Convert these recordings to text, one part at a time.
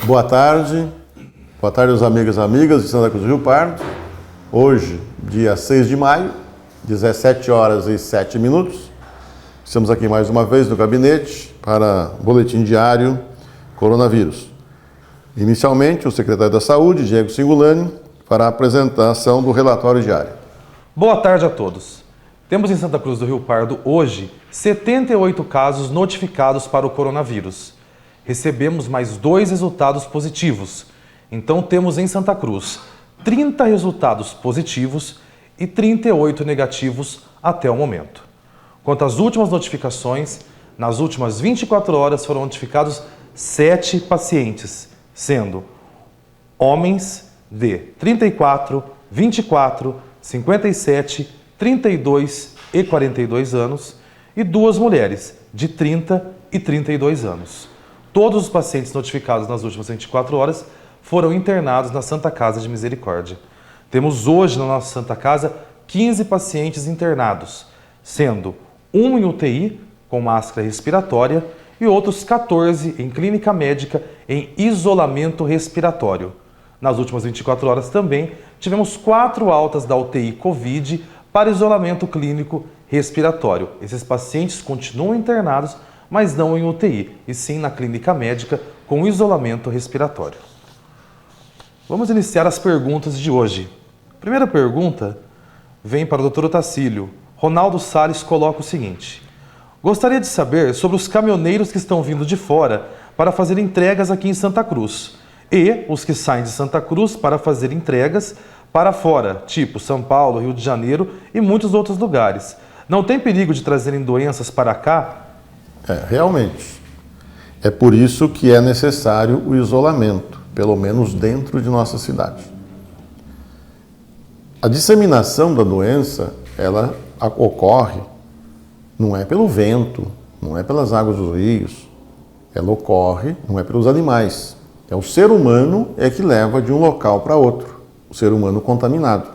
Boa tarde aos amigos e amigas de Santa Cruz do Rio Pardo. Hoje, dia 6 de maio, 17 horas e 7 minutos. Estamos aqui mais uma vez no gabinete para o Boletim Diário Coronavírus. Inicialmente, o secretário da Saúde, Diego Cingolani, fará a apresentação do relatório diário. Boa tarde a todos. Temos em Santa Cruz do Rio Pardo hoje 78 casos notificados para o coronavírus. Recebemos mais 2 resultados positivos. Então temos em Santa Cruz 30 resultados positivos e 38 negativos até o momento. Quanto às últimas notificações, nas últimas 24 horas foram notificados 7 pacientes, sendo homens de 34, 24, 57, 32 e 42 anos e 2 mulheres de 30 e 32 anos. Todos os pacientes notificados nas últimas 24 horas foram internados na Santa Casa de Misericórdia. Temos hoje na nossa Santa Casa 15 pacientes internados, sendo 1 em UTI com máscara respiratória e outros 14 em clínica médica em isolamento respiratório. Nas últimas 24 horas também tivemos 4 altas da UTI Covid para isolamento clínico respiratório. Esses pacientes continuam internados, mas não em UTI, e sim na clínica médica com isolamento respiratório. Vamos iniciar as perguntas de hoje. A primeira pergunta vem para o Dr. Otacílio. Ronaldo Salles coloca o seguinte: gostaria de saber sobre os caminhoneiros que estão vindo de fora para fazer entregas aqui em Santa Cruz e os que saem de Santa Cruz para fazer entregas para fora, tipo São Paulo, Rio de Janeiro e muitos outros lugares. Não tem perigo de trazerem doenças para cá? Realmente. É por isso que é necessário o isolamento, pelo menos dentro de nossa cidade. A disseminação da doença, ela ocorre, não é pelo vento, não é pelas águas dos rios, ela ocorre, não é pelos animais. É o ser humano é que leva de um local para outro, o ser humano contaminado.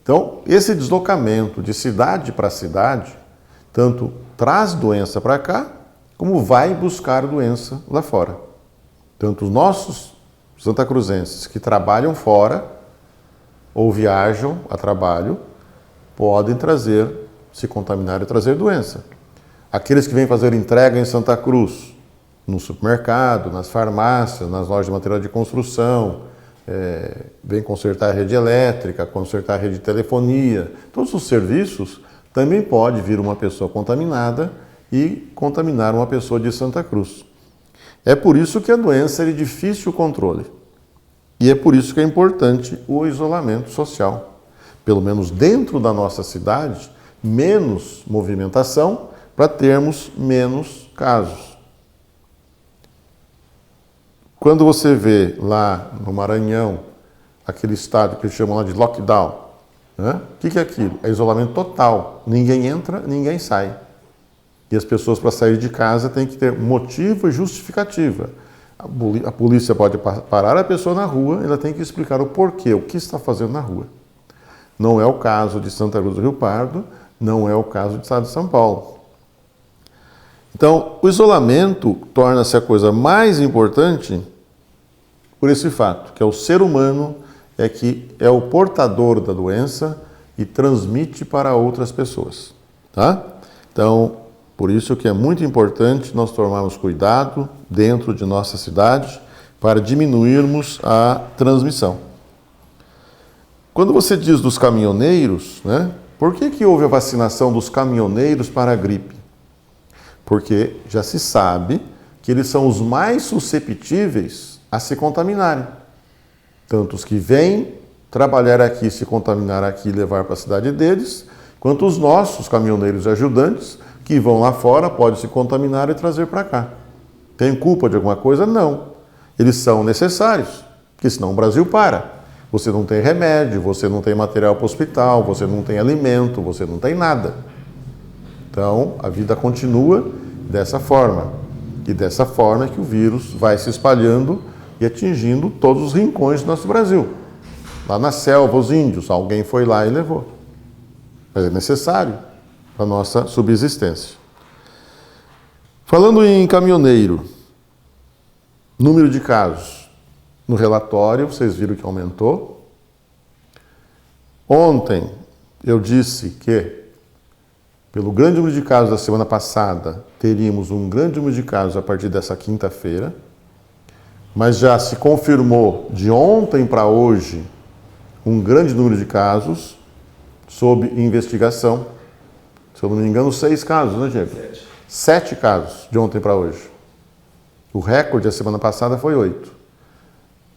Então, esse deslocamento de cidade para cidade, tanto traz doença para cá, como vai buscar doença lá fora. Tanto os nossos santacruzenses que trabalham fora ou viajam a trabalho, podem se contaminar e trazer doença. Aqueles que vêm fazer entrega em Santa Cruz, no supermercado, nas farmácias, nas lojas de material de construção, vem consertar a rede elétrica, consertar a rede de telefonia, todos os serviços, também pode vir uma pessoa contaminada e contaminar uma pessoa de Santa Cruz. É por isso que a doença é de difícil controle. E é por isso que é importante o isolamento social. Pelo menos dentro da nossa cidade, menos movimentação para termos menos casos. Quando você vê lá no Maranhão, aquele estado que eles chamam lá de lockdown, né? O que é aquilo? É isolamento total. Ninguém entra, ninguém sai. E as pessoas, para sair de casa, têm que ter motivo e justificativa. A polícia pode parar a pessoa na rua, ela tem que explicar o porquê, o que está fazendo na rua. Não é o caso de Santa Cruz do Rio Pardo, não é o caso do estado de São Paulo. Então, o isolamento torna-se a coisa mais importante por esse fato, que é o ser humano que é o portador da doença e transmite para outras pessoas. Tá? Então, por isso que é muito importante nós tomarmos cuidado dentro de nossa cidade para diminuirmos a transmissão. Quando você diz dos caminhoneiros, né, por que houve a vacinação dos caminhoneiros para a gripe? Porque já se sabe que eles são os mais susceptíveis a se contaminarem. Tanto os que vêm trabalhar aqui, se contaminar aqui e levar para a cidade deles, quanto os nossos caminhoneiros e ajudantes que vão lá fora, podem se contaminar e trazer para cá. Tem culpa de alguma coisa? Não. Eles são necessários, porque senão o Brasil para. Você não tem remédio, você não tem material para o hospital, você não tem alimento, você não tem nada. Então, a vida continua dessa forma. E dessa forma é que o vírus vai se espalhando e atingindo todos os rincões do nosso Brasil. Lá na selva, os índios, alguém foi lá e levou. Mas é necessário para a nossa subsistência. Falando em caminhoneiro, Número de casos. No relatório, vocês viram que aumentou. Ontem, eu disse que, pelo grande número de casos da semana passada, teríamos um grande número de casos a partir dessa quinta-feira, mas já se confirmou de ontem para hoje um grande número de casos sob investigação. Se eu não me engano, 6 casos, né, Diego? 7 casos de ontem para hoje. O recorde da semana passada foi 8.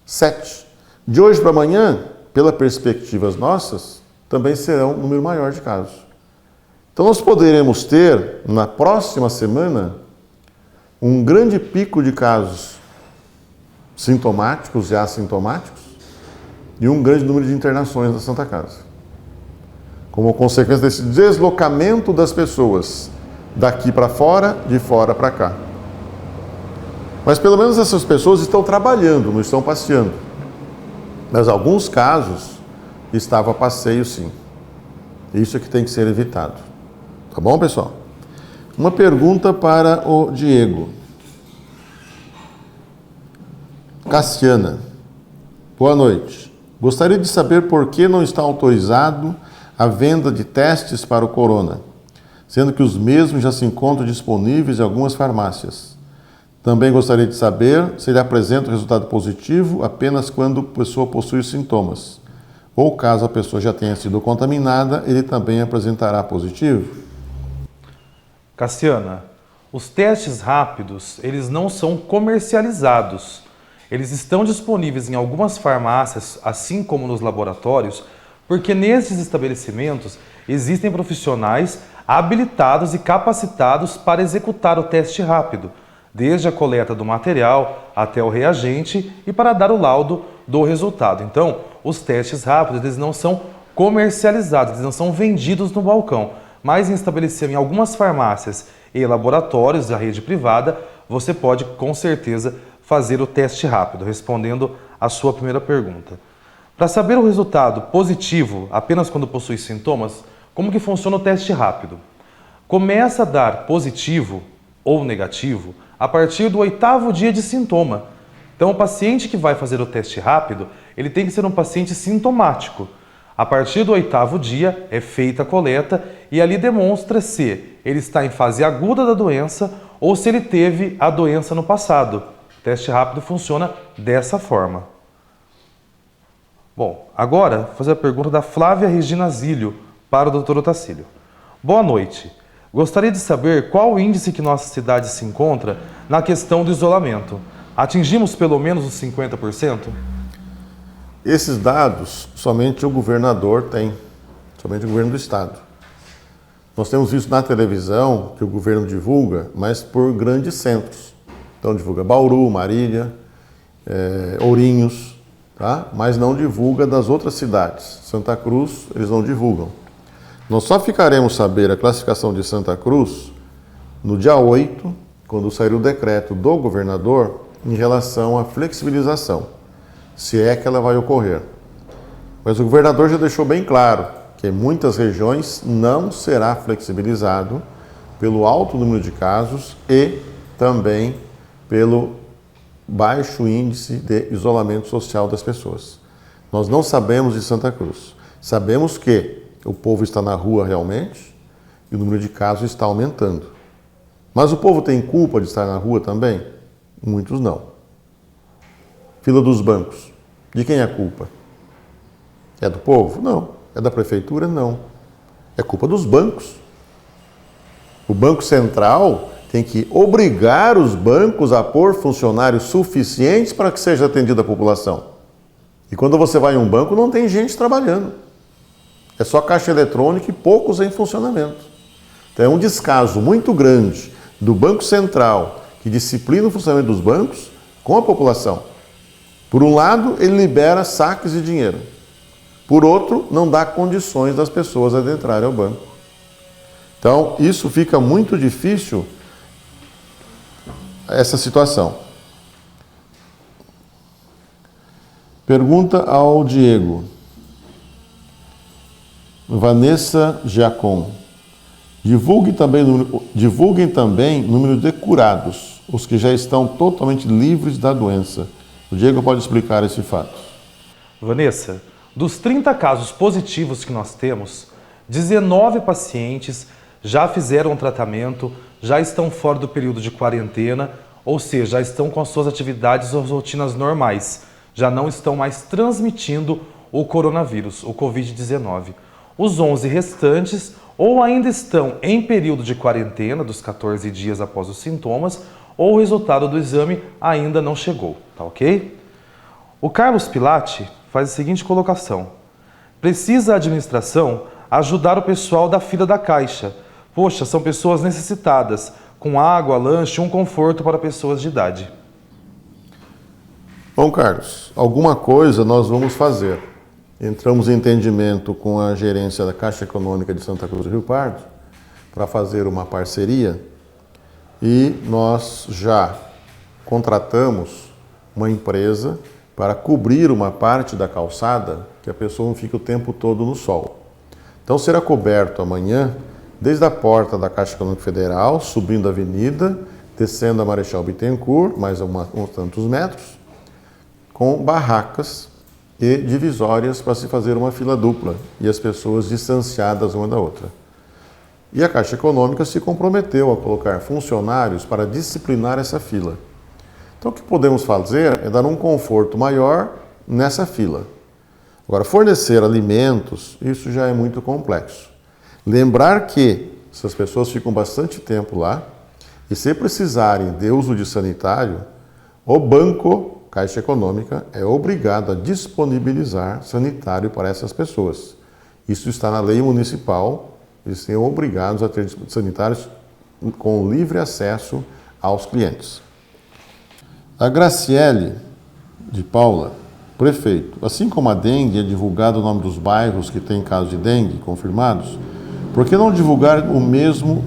7. De hoje para amanhã, pelas perspectivas nossas, também será um número maior de casos. Então nós poderemos ter, na próxima semana, um grande pico de casos sintomáticos e assintomáticos e um grande número de internações na Santa Casa. Como consequência desse deslocamento das pessoas daqui para fora, de fora para cá. Mas pelo menos essas pessoas estão trabalhando, não estão passeando. Mas alguns casos estava a passeio, sim. Isso é que tem que ser evitado. Tá bom, pessoal? Uma pergunta para o Diego. Cassiana. Boa noite. Gostaria de saber por que não está autorizado a venda de testes para o corona, sendo que os mesmos já se encontram disponíveis em algumas farmácias. Também gostaria de saber se ele apresenta o resultado positivo apenas quando a pessoa possui sintomas. Ou caso a pessoa já tenha sido contaminada, ele também apresentará positivo? Cassiana, os testes rápidos, eles não são comercializados. Eles estão disponíveis em algumas farmácias, assim como nos laboratórios, porque nesses estabelecimentos existem profissionais habilitados e capacitados para executar o teste rápido, desde a coleta do material até o reagente e para dar o laudo do resultado. Então, os testes rápidos eles não são comercializados, eles não são vendidos no balcão, mas em algumas farmácias e laboratórios da rede privada, você pode com certeza fazer o teste rápido, respondendo a sua primeira pergunta. Para saber o resultado positivo apenas quando possui sintomas, como que funciona o teste rápido? Começa a dar positivo ou negativo a partir do 8º dia de sintoma. Então, o paciente que vai fazer o teste rápido, ele tem que ser um paciente sintomático. A partir do 8º dia é feita a coleta e ali demonstra se ele está em fase aguda da doença ou se ele teve a doença no passado. O teste rápido funciona dessa forma. Bom, agora vou fazer a pergunta da Flávia Regina Zílio para o Dr. Otacílio. Boa noite. Gostaria de saber qual o índice que nossa cidade se encontra na questão do isolamento. Atingimos pelo menos os 50%? Esses dados somente o governador tem, somente o governo do estado. Nós temos visto na televisão que o governo divulga, mas por grandes centros. Então divulga Bauru, Marília, Ourinhos, tá? Mas não divulga das outras cidades. Santa Cruz, eles não divulgam. Nós só ficaremos saber a classificação de Santa Cruz no dia 8, quando sair o decreto do governador em relação à flexibilização, se é que ela vai ocorrer. Mas o governador já deixou bem claro que em muitas regiões não será flexibilizado pelo alto número de casos e também pelo baixo índice de isolamento social das pessoas. Nós não sabemos de Santa Cruz. Sabemos que o povo está na rua realmente e o número de casos está aumentando. Mas o povo tem culpa de estar na rua também? Muitos não. Fila dos bancos. De quem é a culpa? É do povo? Não. É da prefeitura? Não. É culpa dos bancos. O Banco Central tem que obrigar os bancos a pôr funcionários suficientes para que seja atendida a população. E quando você vai em um banco, não tem gente trabalhando. É só caixa eletrônica e poucos em funcionamento. Então é um descaso muito grande do Banco Central, que disciplina o funcionamento dos bancos, com a população. Por um lado, ele libera saques de dinheiro. Por outro, não dá condições das pessoas adentrarem ao banco. Então, isso fica muito difícil, essa situação. Pergunta ao Diego. Vanessa Giacom. Divulguem também o número de curados, os que já estão totalmente livres da doença. O Diego pode explicar esse fato. Vanessa, dos 30 casos positivos que nós temos, 19 pacientes já fizeram o tratamento, já estão fora do período de quarentena, ou seja, já estão com as suas atividades ou rotinas normais, já não estão mais transmitindo o coronavírus, o Covid-19. Os 11 restantes ou ainda estão em período de quarentena, dos 14 dias após os sintomas, ou o resultado do exame ainda não chegou, tá ok? O Carlos Pilati faz a seguinte colocação: precisa a administração ajudar o pessoal da fila da Caixa. Poxa, são pessoas necessitadas, com água, lanche, um conforto para pessoas de idade. Bom, Carlos, alguma coisa nós vamos fazer. Entramos em entendimento com a gerência da Caixa Econômica de Santa Cruz do Rio Pardo para fazer uma parceria e nós já contratamos uma empresa para cobrir uma parte da calçada que a pessoa não fica o tempo todo no sol. Então será coberto amanhã, desde a porta da Caixa Econômica Federal, subindo a avenida, descendo a Marechal Bittencourt, mais uns tantos metros, com barracas e divisórias para se fazer uma fila dupla e as pessoas distanciadas uma da outra. E a Caixa Econômica se comprometeu a colocar funcionários para disciplinar essa fila. Então o que podemos fazer é dar um conforto maior nessa fila. Agora, fornecer alimentos, isso já é muito complexo. Lembrar que essas pessoas ficam bastante tempo lá e se precisarem de uso de sanitário, o banco Caixa Econômica é obrigado a disponibilizar sanitário para essas pessoas. Isso está na lei municipal, eles são obrigados a ter sanitários com livre acesso aos clientes. A Graciele de Paula, prefeito, assim como a dengue é divulgado o nome dos bairros que têm casos de dengue confirmados, por que não divulgar o mesmo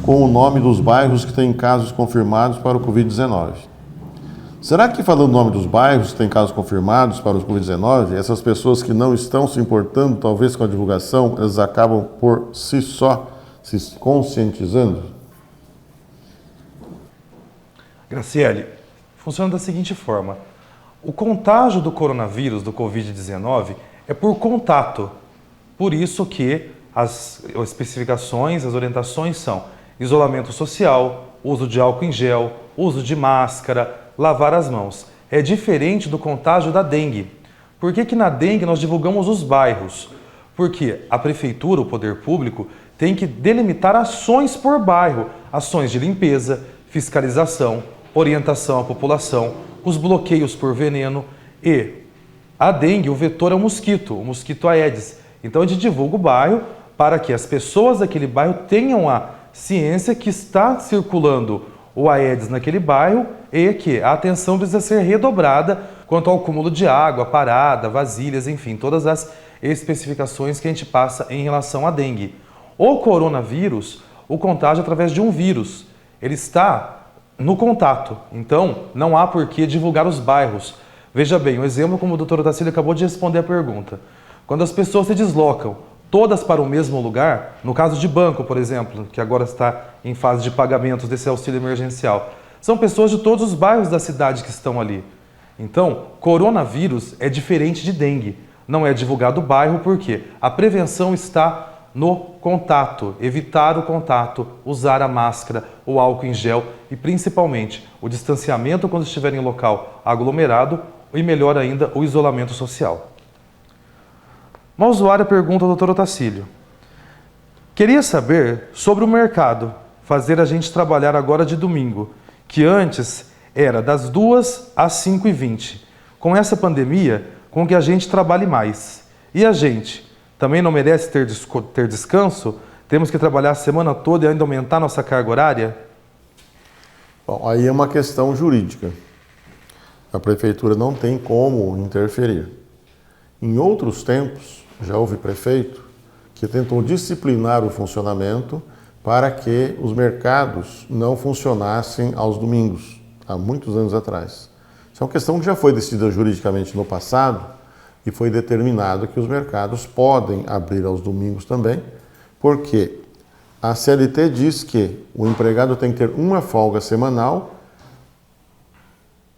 com o nome dos bairros que têm casos confirmados para o Covid-19? Será que falando o nome dos bairros que têm casos confirmados para o Covid-19, essas pessoas que não estão se importando talvez com a divulgação, elas acabam por si só se conscientizando? Graciele, funciona da seguinte forma: o contágio do coronavírus, do Covid-19, é por contato. Por isso que as especificações, as orientações são isolamento social, uso de álcool em gel, uso de máscara, lavar as mãos. É diferente do contágio da dengue. Por que na dengue nós divulgamos os bairros? Porque a prefeitura, o poder público, tem que delimitar ações por bairro, ações de limpeza, fiscalização, orientação à população, os bloqueios por veneno e a dengue, o vetor é o mosquito Aedes. Então a gente divulga o bairro para que as pessoas daquele bairro tenham a ciência que está circulando o Aedes naquele bairro e que a atenção precisa ser redobrada quanto ao cúmulo de água, parada, vasilhas, enfim, todas as especificações que a gente passa em relação à dengue. O coronavírus, o contágio é através de um vírus. Ele está no contato, então não há por que divulgar os bairros. Veja bem, um exemplo como o Dr. Otacílio acabou de responder a pergunta. Quando as pessoas se deslocam todas para o mesmo lugar, no caso de banco, por exemplo, que agora está em fase de pagamentos desse auxílio emergencial, são pessoas de todos os bairros da cidade que estão ali. Então, coronavírus é diferente de dengue. Não é divulgado o bairro porque a prevenção está no contato, evitar o contato, usar a máscara, o álcool em gel e principalmente o distanciamento quando estiver em local aglomerado e melhor ainda o isolamento social. Uma usuária pergunta ao Dr. Otacílio: queria saber sobre o mercado, fazer a gente trabalhar agora de domingo, que antes era das 2 às 5h20. Com essa pandemia, com que a gente trabalhe mais. E a gente também não merece ter descanso? Temos que trabalhar a semana toda e ainda aumentar nossa carga horária? Bom, aí é uma questão jurídica. A prefeitura não tem como interferir. Em outros tempos, já houve prefeito que tentou disciplinar o funcionamento para que os mercados não funcionassem aos domingos, há muitos anos atrás. Isso é uma questão que já foi decidida juridicamente no passado e foi determinado que os mercados podem abrir aos domingos também, porque A CLT diz que o empregado tem que ter uma folga semanal,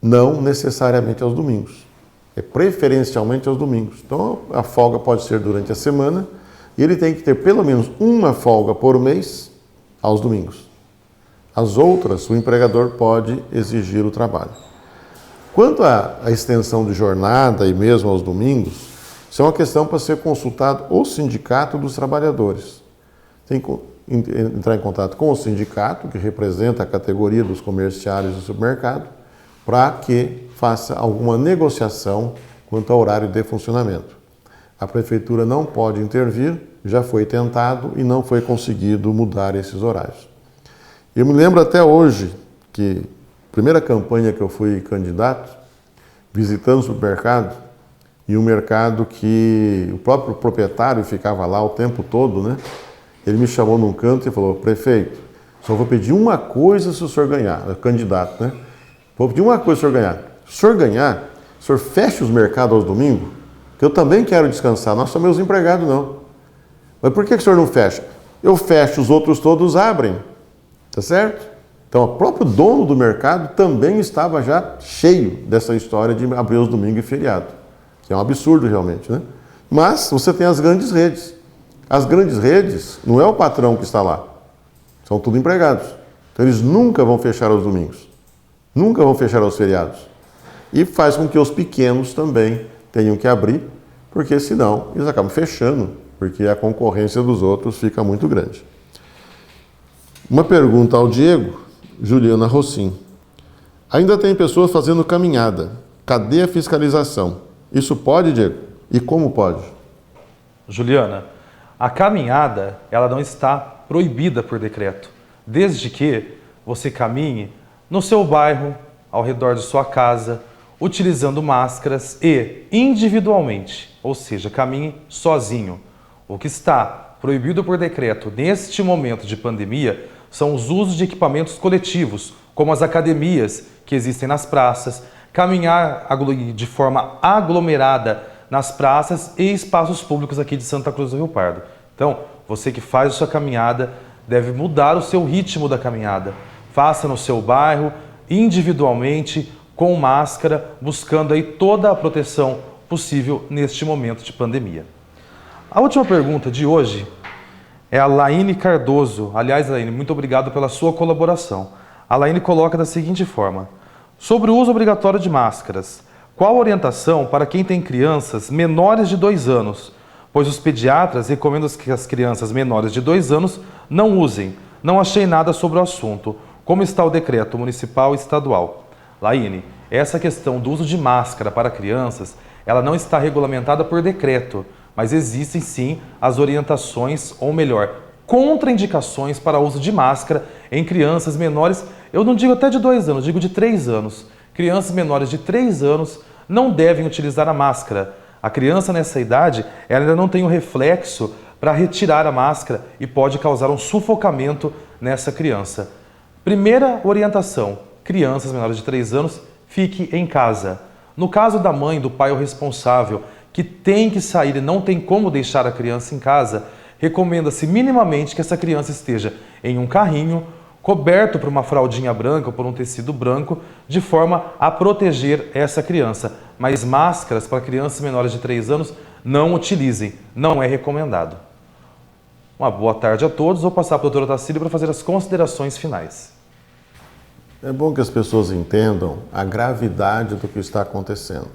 não necessariamente aos domingos. É preferencialmente aos domingos. Então, a folga pode ser durante a semana e ele tem que ter pelo menos uma folga por mês aos domingos. As outras, o empregador pode exigir o trabalho. Quanto à extensão de jornada e mesmo aos domingos, isso é uma questão para ser consultado o Sindicato dos Trabalhadores. Tem que entrar em contato com o sindicato, que representa a categoria dos comerciários do supermercado, para que faça alguma negociação quanto ao horário de funcionamento. A prefeitura não pode intervir, já foi tentado e não foi conseguido mudar esses horários. Eu me lembro até hoje que, primeira campanha que eu fui candidato, visitando o supermercado, e um mercado que o próprio proprietário ficava lá o tempo todo, né? Ele me chamou num canto e falou: prefeito, só vou pedir uma coisa se o senhor ganhar, candidato, né? Vou pedir uma coisa se o senhor ganhar. Se o senhor ganhar, o senhor fecha os mercados aos domingos, que eu também quero descansar, não são meus empregados, não. Mas por que o senhor não fecha? Eu fecho, os outros todos abrem, tá certo? Então, o próprio dono do mercado também estava já cheio dessa história de abrir os domingos e feriado, que é um absurdo realmente, né? Mas você tem as grandes redes. As grandes redes, não é o patrão que está lá, são tudo empregados. Então, eles nunca vão fechar aos domingos, nunca vão fechar aos feriados. E faz com que os pequenos também tenham que abrir, porque senão eles acabam fechando, porque a concorrência dos outros fica muito grande. Uma pergunta ao Diego, Juliana Rossim. Ainda tem pessoas fazendo caminhada. Cadê a fiscalização? Isso pode, Diego? E como pode? Juliana, a caminhada, ela não está proibida por decreto, desde que você caminhe no seu bairro, ao redor de sua casa, utilizando máscaras e individualmente, ou seja, caminhe sozinho. O que está proibido por decreto neste momento de pandemia são os usos de equipamentos coletivos, como as academias que existem nas praças, caminhar de forma aglomerada nas praças e espaços públicos aqui de Santa Cruz do Rio Pardo. Então, você que faz a sua caminhada deve mudar o seu ritmo da caminhada. Faça no seu bairro, individualmente, com máscara, buscando aí toda a proteção possível neste momento de pandemia. A última pergunta de hoje é a Laine Cardoso. Aliás, Laine, muito obrigado pela sua colaboração. A Laine coloca da seguinte forma: sobre o uso obrigatório de máscaras, qual a orientação para quem tem crianças menores de 2 anos? Pois os pediatras recomendam que as crianças menores de 2 anos não usem. Não achei nada sobre o assunto. Como está o decreto municipal e estadual? Laine, essa questão do uso de máscara para crianças, ela não está regulamentada por decreto, mas existem sim as orientações, ou melhor, contraindicações para o uso de máscara em crianças menores, eu não digo até de 2 anos, digo de 3 anos. Crianças menores de 3 anos não devem utilizar a máscara. A criança nessa idade, ela ainda não tem o reflexo para retirar a máscara e pode causar um sufocamento nessa criança. Primeira orientação: crianças menores de 3 anos, fique em casa. No caso da mãe, do pai ou responsável, que tem que sair e não tem como deixar a criança em casa, recomenda-se minimamente que essa criança esteja em um carrinho, coberto por uma fraldinha branca ou por um tecido branco, de forma a proteger essa criança. Mas máscaras para crianças menores de 3 anos não utilizem, não é recomendado. Uma boa tarde a todos. Vou passar para a doutora Tarsília para fazer as considerações finais. É bom que as pessoas entendam a gravidade do que está acontecendo.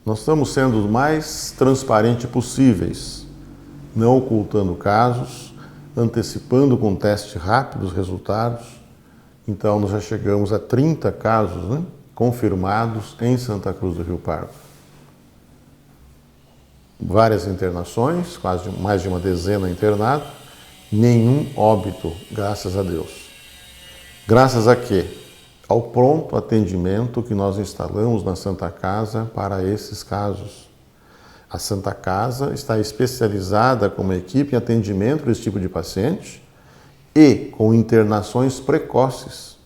Nós estamos sendo os mais transparentes possíveis, não ocultando casos, antecipando com teste rápido os resultados. Então, nós já chegamos a 30 casos, né, confirmados em Santa Cruz do Rio Pardo. Várias internações, quase mais de uma dezena internados, nenhum óbito, graças a Deus. Graças a quê? Ao pronto atendimento que nós instalamos na Santa Casa para esses casos. A Santa Casa está especializada como equipe em atendimento desse tipo de paciente e com internações precoces,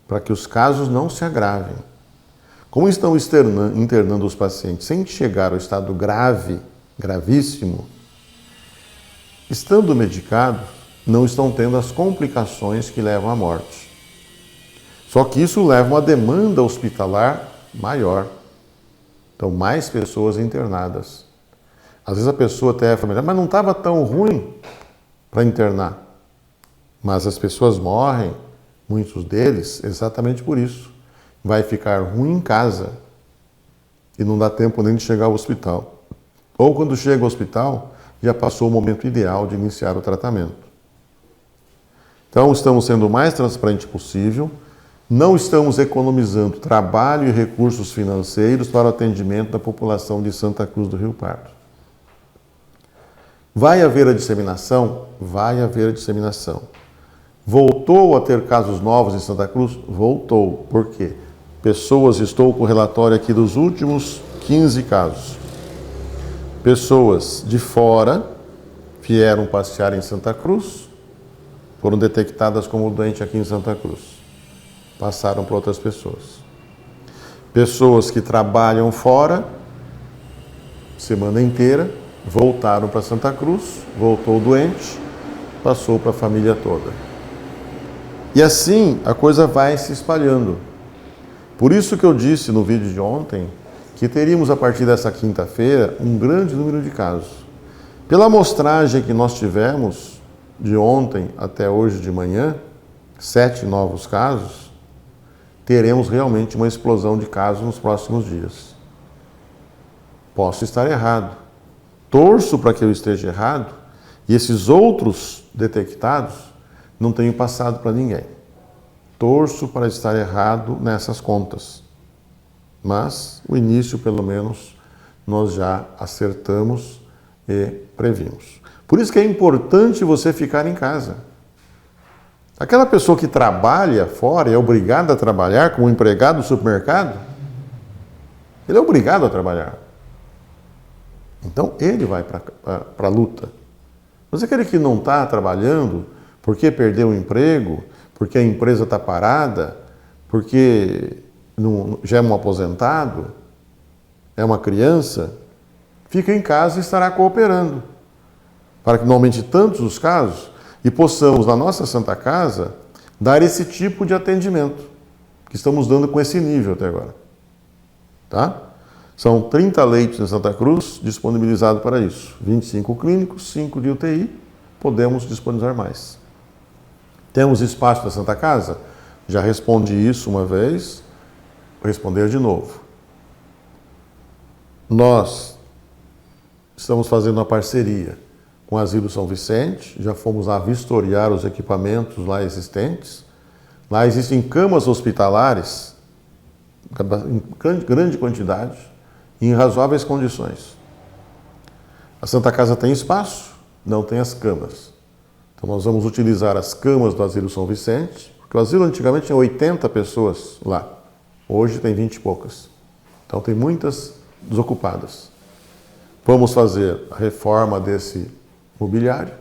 para que os casos não se agravem. Como estão internando os pacientes sem chegar ao estado grave, gravíssimo, estando medicados, não estão tendo as complicações que levam à morte. Só que isso leva a uma demanda hospitalar maior. Então, mais pessoas internadas. Às vezes a pessoa até é familiar, mas não estava tão ruim para internar. Mas as pessoas morrem, muitos deles, exatamente por isso. Vai ficar ruim em casa e não dá tempo nem de chegar ao hospital. Ou quando chega ao hospital, já passou o momento ideal de iniciar o tratamento. Então, estamos sendo o mais transparente possível, não estamos economizando trabalho e recursos financeiros para o atendimento da população de Santa Cruz do Rio Pardo. Vai haver a disseminação? Vai haver a disseminação. Voltou a ter casos novos em Santa Cruz? Voltou. Por quê? Estou com o relatório aqui dos últimos 15 casos. Pessoas de fora vieram passear em Santa Cruz, foram detectadas como doente aqui em Santa Cruz. Passaram para outras pessoas. Pessoas que trabalham fora, semana inteira, voltaram para Santa Cruz, voltou doente, passou para a família toda. E assim a coisa vai se espalhando. Por isso que eu disse no vídeo de ontem que teríamos a partir dessa quinta-feira um grande número de casos. Pela amostragem que nós tivemos de ontem até hoje de manhã, 7 novos casos, teremos realmente uma explosão de casos nos próximos dias. Posso estar errado. Torço para que eu esteja errado e esses outros detectados não tenham passado para ninguém. Torço para estar errado nessas contas. Mas o início, pelo menos, nós já acertamos e previmos. Por isso que é importante você ficar em casa. Aquela pessoa que trabalha fora e é obrigada a trabalhar como empregado do supermercado, ele é obrigado a trabalhar. Então, ele vai para a luta. Mas aquele que não está trabalhando, porque perdeu o emprego, porque a empresa está parada, porque já é um aposentado, é uma criança, fica em casa e estará cooperando. Para que não aumente tantos os casos e possamos, na nossa Santa Casa, dar esse tipo de atendimento que estamos dando com esse nível até agora. Tá? São 30 leitos em Santa Cruz disponibilizados para isso. 25 clínicos, 5 de UTI, podemos disponibilizar mais. Temos espaço da Santa Casa? Já respondi isso uma vez, vou responder de novo. Nós estamos fazendo uma parceria com o Asilo São Vicente, já fomos lá vistoriar os equipamentos lá existentes. Lá existem camas hospitalares, em grande quantidade, em razoáveis condições. A Santa Casa tem espaço? Não tem as camas. Então nós vamos utilizar as camas do Asilo São Vicente, porque o asilo antigamente tinha 80 pessoas lá. Hoje tem 20 e poucas. Então tem muitas desocupadas. Vamos fazer a reforma desse mobiliário.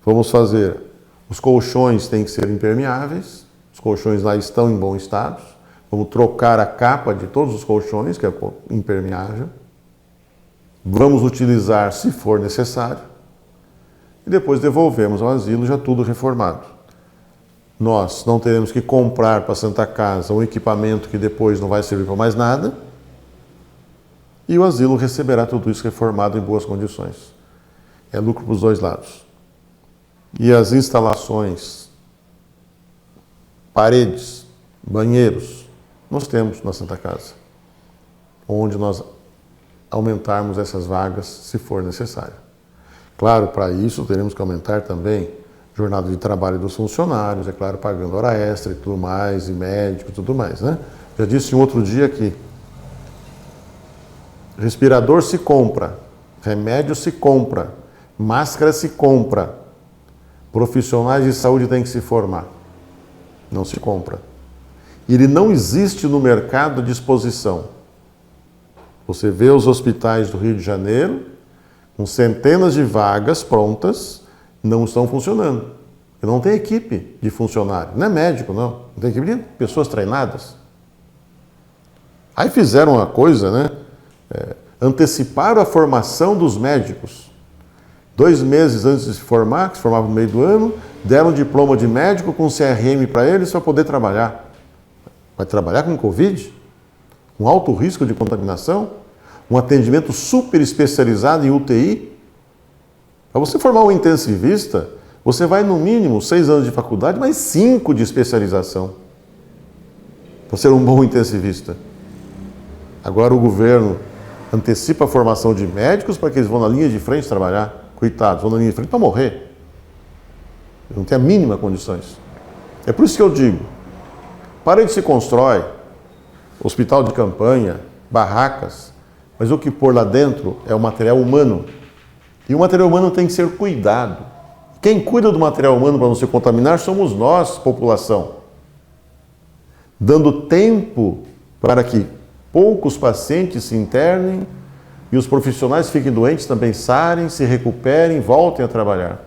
Vamos fazer... Os colchões têm que ser impermeáveis. Os colchões lá estão em bom estado. Vamos trocar a capa de todos os colchões, que é impermeável. Vamos utilizar se for necessário. E depois devolvemos ao asilo já tudo reformado. Nós não teremos que comprar para a Santa Casa um equipamento que depois não vai servir para mais nada. E o asilo receberá tudo isso reformado em boas condições. É lucro para os dois lados. E as instalações, paredes, banheiros, nós temos na Santa Casa, onde nós aumentarmos essas vagas se for necessário. Claro, para isso teremos que aumentar também a jornada de trabalho dos funcionários, é claro, pagando hora extra e tudo mais, e médico e tudo mais, né? Já disse um outro dia que respirador se compra, remédio se compra, máscara se compra, profissionais de saúde têm que se formar. Não se compra. Ele não existe no mercado à disposição. Você vê os hospitais do Rio de Janeiro, com centenas de vagas prontas, não estão funcionando. Não tem equipe de funcionário. Não é médico, não. Não tem equipe de pessoas treinadas. Aí fizeram uma coisa, né? Anteciparam a formação dos médicos. 2 meses antes de se formar, que se formava no meio do ano, deram um diploma de médico com CRM para eles para poder trabalhar. Vai trabalhar com Covid? Com alto risco de contaminação? Um atendimento super especializado em UTI? Para você formar um intensivista, você vai no mínimo 6 anos de faculdade, mais 5 de especialização. Para ser um bom intensivista. Agora o governo antecipa a formação de médicos para que eles vão na linha de frente trabalhar. Coitados, vão na linha de frente para morrer. Não tem a mínima condições. É por isso que eu digo, parede se constrói, hospital de campanha, barracas, mas o que pôr lá dentro é o material humano. E o material humano tem que ser cuidado. Quem cuida do material humano para não se contaminar somos nós, população. Dando tempo para que poucos pacientes se internem e os profissionais fiquem doentes, também sarem, se recuperem, voltem a trabalhar.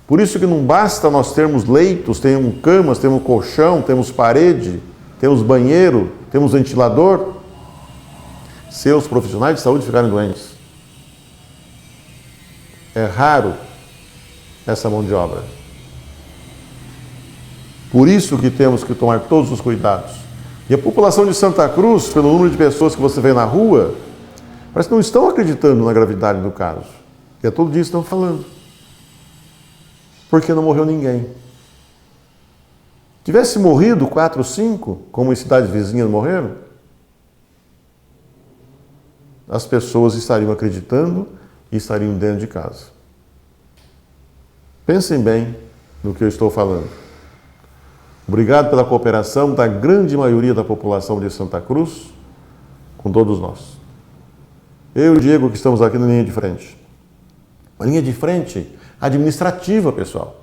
Por isso que não basta nós termos leitos, temos camas, temos colchão, temos parede, temos banheiro, temos ventilador, se os profissionais de saúde ficarem doentes. É raro essa mão de obra. Por isso que temos que tomar todos os cuidados. E a população de Santa Cruz, pelo número de pessoas que você vê na rua, parece que não estão acreditando na gravidade do caso. E a todo dia estão falando. Porque não morreu ninguém. Tivesse morrido 4, 5, como em cidades vizinhas morreram, as pessoas estariam acreditando e estariam dentro de casa. Pensem bem no que eu estou falando. Obrigado pela cooperação da grande maioria da população de Santa Cruz com todos nós. Eu e o Diego que estamos aqui na linha de frente. Uma linha de frente administrativa, pessoal.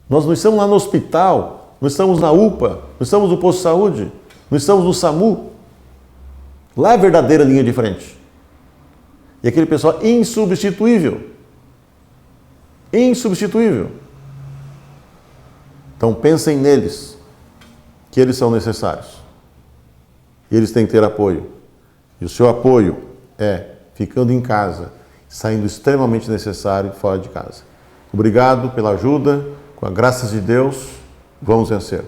Nós não estamos lá no hospital, não estamos na UPA, não estamos no posto de saúde, não estamos no SAMU. Lá é a verdadeira linha de frente. E aquele pessoal insubstituível. Insubstituível. Então pensem neles, que eles são necessários. E eles têm que ter apoio. E o seu apoio é ficando em casa, saindo extremamente necessário fora de casa. Obrigado pela ajuda, com a graça de Deus, vamos vencer.